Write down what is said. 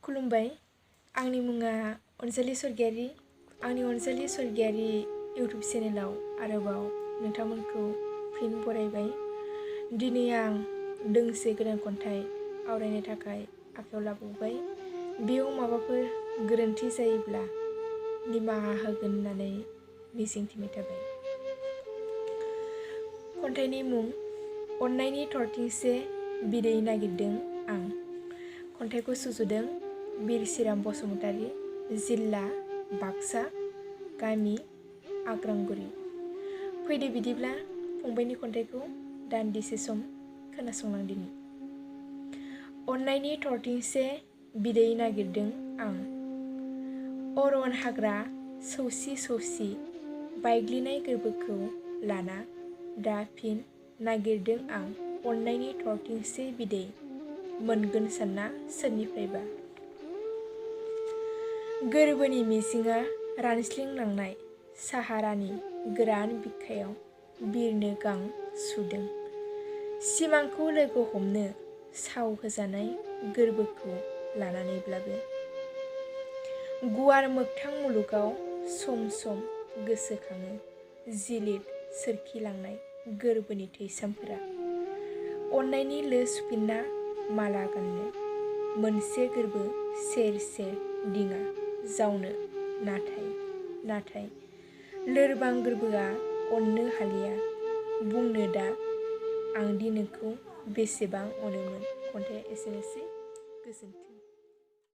खुलुमबाय, आंनि मुङा अनजालि स्वर्गियारी। आंनि अनजालि स्वर्गियारी इउटुब चेनेलाव आरोबाव नोंथांमोनखौ फिन बरायबाय। दिनै आं दोंसे गोदान खन्थाइ आवरायनो थाखाय आखायाव लाबोबाय। बेयाव माबाफोर गोरोन्थि जायोब्ला निमाहा होगोन होननानै मिजिंथिनाय थाबाय। खन्थाइनि मुं अननायनि थरथिंसे बिदै नागिरदों आं। खन्थाइखौ सुजुदों बिरसिराम बसुमतारी, जिल्ला बाक्सा, गामि आग्रांगुरि। फैदो बिदिब्ला फंबायनि खन्थाइखौ दान्दिसे सम खोनासंलांदिनि। अननायनि थरथिंसे बिदै नागिरदों आं। अरन हाग्रा सौसि सौसि बायग्लिनाय गोरबोखौ लाना दा फिन नागिरदों आं अननायनि थरथिंसे बिदै मोनगोन सानना सोरनिफ्रायबा। गोरबोनि मिजिंआ रानस्लिंलांनाय साहारानि गोरान बिखायाव बिरनो गां सुदों। सिमांखौ लोगो हमनो साव होजानाय गोरबोखौ लानानैब्लाबो। गुवार मोगथां मुलुगाव सम सम गोसोखाङो जिलिद सोरखिलांनाय गोरबोनि थैसामफोरा। अननायनि लो सुफिन्ना माला गाननो मोनसे गोरबो सेर सेर दिङा जावनो नाथाय लोरबां गोरबोआ अननो हालिया बुंनो दा आंदि नोंखौ बेसेबां अनोमोन। खन्थाइया एसेनोसै, गोजोन्थों।